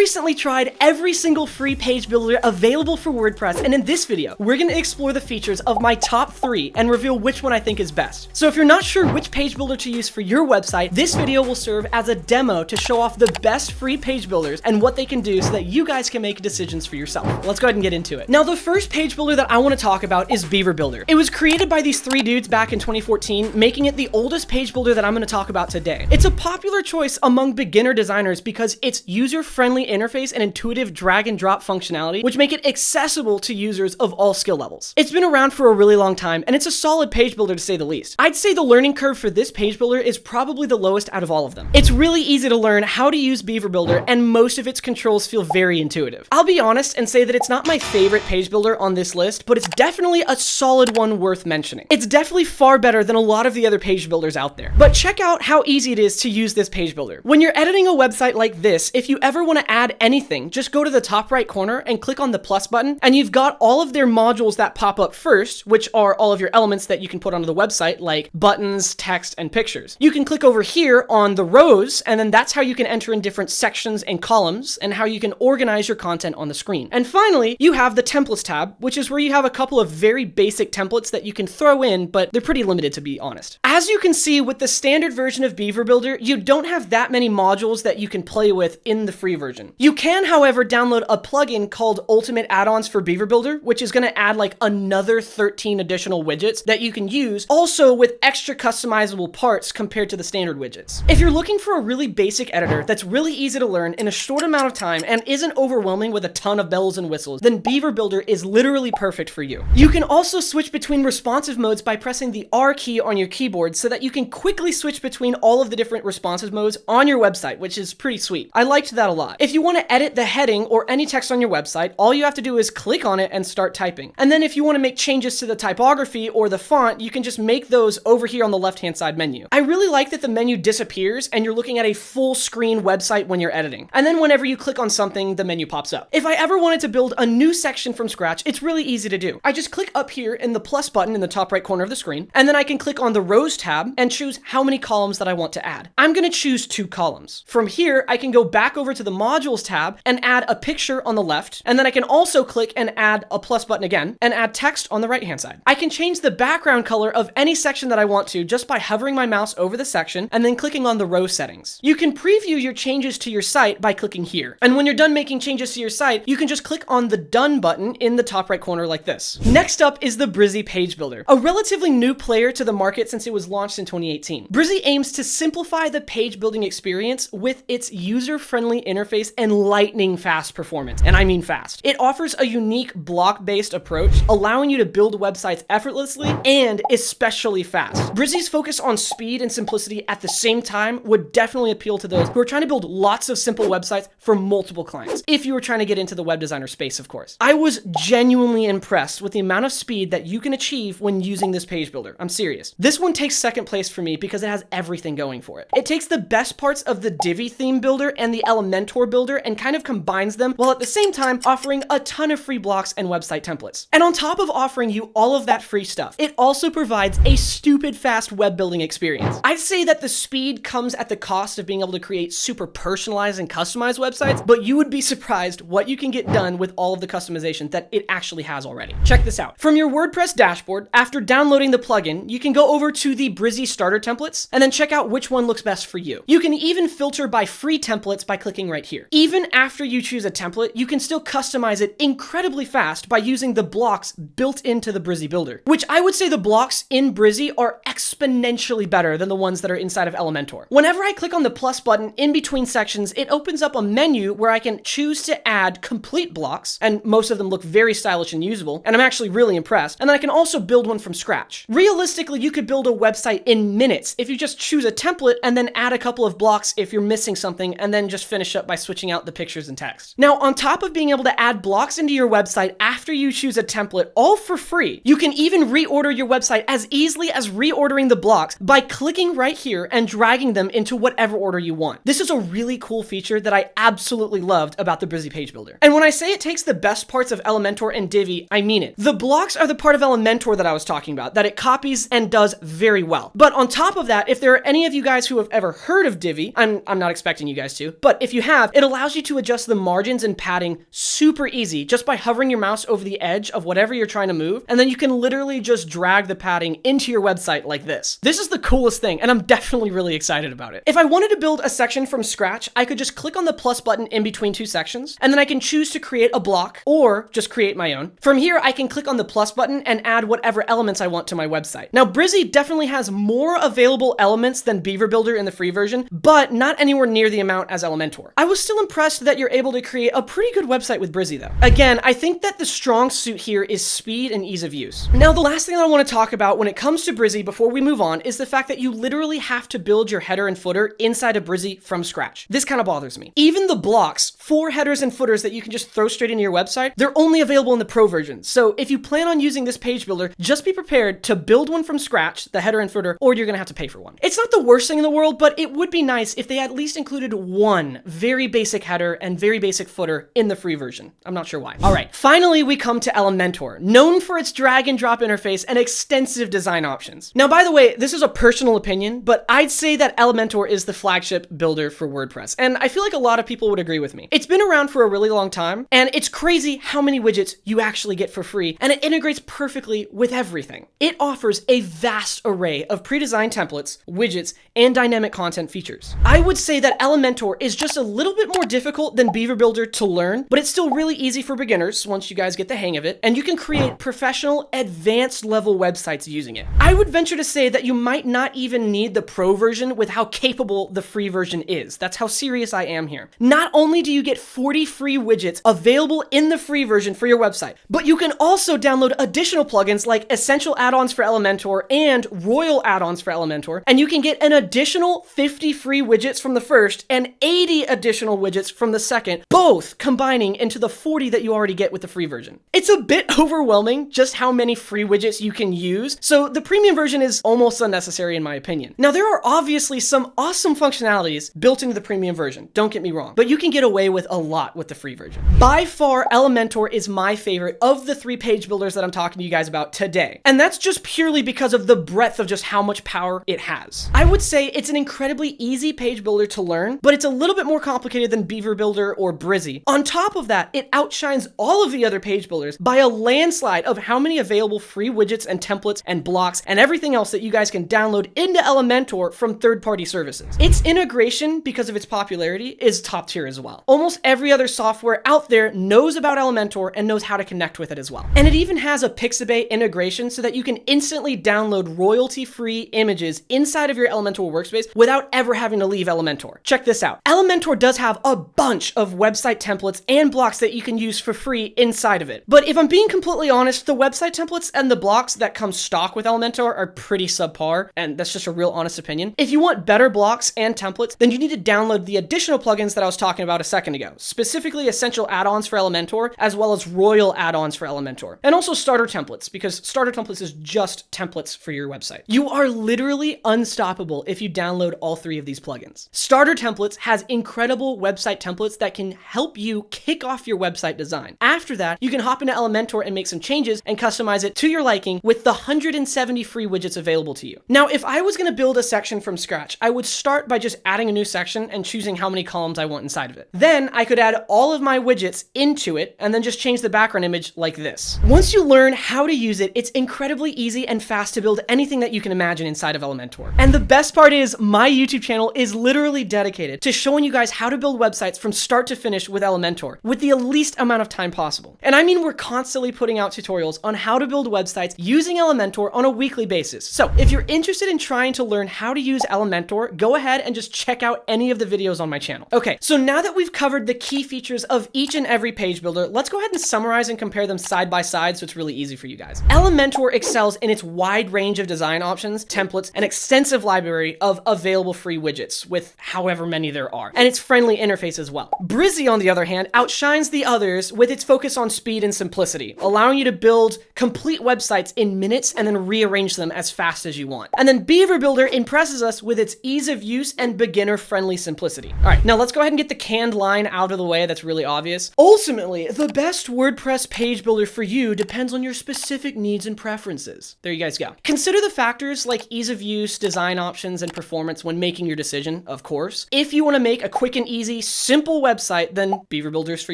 recently tried every single free page builder available for WordPress, and in this video, we're gonna explore the features of my top 3 and reveal which one I think is best. So if you're not sure which page builder to use for your website, this video will serve as a demo to show off the best free page builders and what they can do so that you guys can make decisions for yourself. Let's go ahead and get into it. Now, the first page builder that I wanna talk about is Beaver Builder. It was created by these 3 dudes back in 2014, making it the oldest page builder that I'm gonna talk about today. It's a popular choice among beginner designers because its user-friendly interface and intuitive drag and drop functionality, which make it accessible to users of all skill levels. It's been around for a really long time, and it's a solid page builder to say the least. I'd say the learning curve for this page builder is probably the lowest out of all of them. It's really easy to learn how to use Beaver Builder, and most of its controls feel very intuitive. I'll be honest and say that it's not my favorite page builder on this list, but it's definitely a solid one worth mentioning. It's definitely far better than a lot of the other page builders out there. But check out how easy it is to use this page builder. When you're editing a website like this, if you ever want to add anything, just go to the top right corner and click on the plus button, and you've got all of their modules that pop up first, which are all of your elements that you can put onto the website, like buttons, text, and pictures. You can click over here on the rows, and then that's how you can enter in different sections and columns and how you can organize your content on the screen. And finally, you have the templates tab, which is where you have a couple of very basic templates that you can throw in, but they're pretty limited, to be honest. As you can see with the standard version of Beaver Builder, you don't have that many modules that you can play with in the free version. You can, however, download a plugin called Ultimate Add-ons for Beaver Builder, which is going to add like another 13 additional widgets that you can use, also with extra customizable parts compared to the standard widgets. If you're looking for a really basic editor that's really easy to learn in a short amount of time and isn't overwhelming with a ton of bells and whistles, then Beaver Builder is literally perfect for you. You can also switch between responsive modes by pressing the R key on your keyboard so that you can quickly switch between all of the different responsive modes on your website, which is pretty sweet. I liked that a lot. If you want to edit the heading or any text on your website, all you have to do is click on it and start typing. And then if you want to make changes to the typography or the font, you can just make those over here on the left-hand side menu. I really like that the menu disappears and you're looking at a full screen website when you're editing. And then whenever you click on something, the menu pops up. If I ever wanted to build a new section from scratch, it's really easy to do. I just click up here in the plus button in the top right corner of the screen, and then I can click on the rows tab and choose how many columns that I want to add. I'm going to choose 2 columns. From here, I can go back over to the modules tab and add a picture on the left, and then I can also click and add a plus button again and add text on the right hand side. I can change the background color of any section that I want to just by hovering my mouse over the section and then clicking on the row settings. You can preview your changes to your site by clicking here. And when you're done making changes to your site, you can just click on the done button in the top right corner like this. Next up is the Brizy Page Builder, a relatively new player to the market since it was launched in 2018. Brizy aims to simplify the page building experience with its user-friendly interface and lightning fast performance, and I mean fast. It offers a unique block-based approach, allowing you to build websites effortlessly and especially fast. Brizy's focus on speed and simplicity at the same time would definitely appeal to those who are trying to build lots of simple websites for multiple clients, if you were trying to get into the web designer space, of course. I was genuinely impressed with the amount of speed that you can achieve when using this page builder. I'm serious. This one takes second place for me because it has everything going for it. It takes the best parts of the Divi theme builder and the Elementor builder and kind of combines them, while at the same time offering a ton of free blocks and website templates. And on top of offering you all of that free stuff, it also provides a stupid fast web building experience. I'd say that the speed comes at the cost of being able to create super personalized and customized websites, but you would be surprised what you can get done with all of the customization that it actually has already. Check this out. From your WordPress dashboard, after downloading the plugin, you can go over to the Brizy starter templates and then check out which one looks best for you. You can even filter by free templates by clicking right here. Even after you choose a template, you can still customize it incredibly fast by using the blocks built into the Brizy builder, which I would say the blocks in Brizy are exponentially better than the ones that are inside of Elementor. Whenever I click on the plus button in between sections, it opens up a menu where I can choose to add complete blocks, and most of them look very stylish and usable, and I'm actually really impressed. And then I can also build one from scratch. Realistically, you could build a website in minutes if you just choose a template and then add a couple of blocks if you're missing something, and then just finish up by switching out the pictures and text. Now, on top of being able to add blocks into your website after you choose a template, all for free, you can even reorder your website as easily as reordering the blocks by clicking right here and dragging them into whatever order you want. This is a really cool feature that I absolutely loved about the Brizy Page Builder. And when I say it takes the best parts of Elementor and Divi, I mean it. The blocks are the part of Elementor that I was talking about, that it copies and does very well. But on top of that, if there are any of you guys who have ever heard of Divi, I'm not expecting you guys to, but if you have, it allows you to adjust the margins and padding super easy just by hovering your mouse over the edge of whatever you're trying to move, and then you can literally just drag the padding into your website like this. This is the coolest thing, and I'm definitely really excited about it. If I wanted to build a section from scratch, I could just click on the plus button in between two sections, and then I can choose to create a block or just create my own. From here, I can click on the plus button and add whatever elements I want to my website. Now, Brizy definitely has more available elements than Beaver Builder in the free version, but not anywhere near the amount as Elementor. I was still impressed that you're able to create a pretty good website with Brizy though. Again, I think that the strong suit here is speed and ease of use. Now, the last thing I want to talk about when it comes to Brizy before we move on is the fact that you literally have to build your header and footer inside of Brizy from scratch. This kind of bothers me. Even the blocks for headers and footers that you can just throw straight into your website, they're only available in the pro version. So if you plan on using this page builder, just be prepared to build one from scratch, the header and footer, or you're gonna have to pay for one. It's not the worst thing in the world, but it would be nice if they at least included one very basic header and very basic footer in the free version. I'm not sure why. All right, finally we come to Elementor, known for its drag and drop interface and extensive design options. Now, by the way, this is a personal opinion, but I'd say that Elementor is the flagship builder for WordPress, and I feel like a lot of people would agree with me. It's been around for a really long time, and it's crazy how many widgets you actually get for free, and it integrates perfectly with everything. It offers a vast array of pre-designed templates, widgets, and dynamic content features. I would say that Elementor is just a little bit more difficult than Beaver Builder to learn, but it's still really easy for beginners once you guys get the hang of it, and you can create professional, advanced level websites using it. I would venture to say that you might not even need the pro version with how capable the free version is. That's how serious I am here. Not only do you get 40 free widgets available in the free version for your website, but you can also download additional plugins like Essential add-ons for Elementor and Royal add-ons for Elementor, and you can get an additional 50 free widgets from the first and 80 additional widgets from the second, both combining into the 40 that you already get with the free version. It's a bit overwhelming just how many free widgets you can use, so the premium version is almost unnecessary in my opinion. Now, there are obviously some awesome functionalities built into the premium version, don't get me wrong, but you can get away with a lot with the free version. By far, Elementor is my favorite of the 3 page builders that I'm talking to you guys about today, and that's just purely because of the breadth of just how much power it has. I would say it's an incredibly easy page builder to learn, but it's a little bit more complicated than Beaver Builder or Brizy. On top of that, it outshines all of the other page builders by a landslide of how many available free widgets and templates and blocks and everything else that you guys can download into Elementor from third-party services. Its integration, because of its popularity, is top tier as well. Almost every other software out there knows about Elementor and knows how to connect with it as well. And it even has a Pixabay integration so that you can instantly download royalty-free images inside of your Elementor workspace without ever having to leave Elementor. Check this out. Elementor does have a bunch of website templates and blocks that you can use for free inside of it. But if I'm being completely honest, the website templates and the blocks that come stock with Elementor are pretty subpar, and that's just a real honest opinion. If you want better blocks and templates, then you need to download the additional plugins that I was talking about a second ago, specifically Essential add-ons for Elementor, as well as Royal add-ons for Elementor, and also starter templates, because starter templates is just templates for your website. You are literally unstoppable if you download all 3 of these plugins. Starter templates has incredible website templates that can help you kick off your website design. After that, you can hop into Elementor and make some changes and customize it to your liking with the 170 free widgets available to you. Now, if I was going to build a section from scratch, I would start by just adding a new section and choosing how many columns I want inside of it. Then I could add all of my widgets into it and then just change the background image like this. Once you learn how to use it, it's incredibly easy and fast to build anything that you can imagine inside of Elementor. And the best part is my YouTube channel is literally dedicated to showing you guys how to build websites from start to finish with Elementor with the least amount of time possible. And I mean, we're constantly putting out tutorials on how to build websites using Elementor on a weekly basis. So if you're interested in trying to learn how to use Elementor, go ahead and just check out any of the videos on my channel. Okay, so now that we've covered the key features of each and every page builder, let's go ahead and summarize and compare them side by side so it's really easy for you guys. Elementor excels in its wide range of design options, templates, and extensive library of available free widgets with however many there are, and its friendly interface as well. Brizy, on the other hand, outshines the others with its focus on speed and simplicity, allowing you to build complete websites in minutes and then rearrange them as fast as you want. And then Beaver Builder impresses us with its ease of use and beginner-friendly simplicity. All right, now let's go ahead and get the canned line out of the way that's really obvious. Ultimately, the best WordPress page builder for you depends on your specific needs and preferences. There you guys go. Consider the factors like ease of use, design options, and performance when making your decision, of course. If you want to make a quick and easy a simple website, then Beaver Builder's for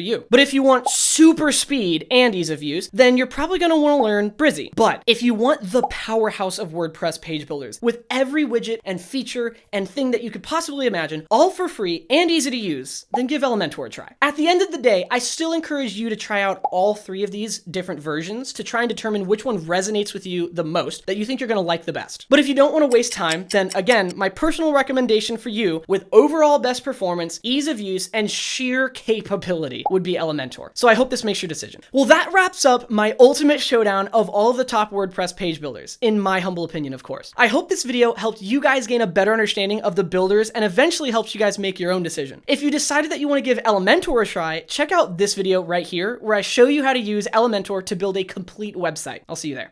you. But if you want super speed and ease of use, then you're probably going to want to learn Brizy. But if you want the powerhouse of WordPress page builders with every widget and feature and thing that you could possibly imagine, all for free and easy to use, then give Elementor a try. At the end of the day, I still encourage you to try out all three of these different versions to try and determine which one resonates with you the most, that you think you're going to like the best. But if you don't want to waste time, then again, my personal recommendation for you with overall best performance, ease of use, and sheer capability would be Elementor. So I hope this makes your decision. Well, that wraps up my ultimate showdown of all of the top WordPress page builders, in my humble opinion, of course. I hope this video helped you guys gain a better understanding of the builders and eventually helps you guys make your own decision. If you decided that you want to give Elementor a try, check out this video right here where I show you how to use Elementor to build a complete website. I'll see you there.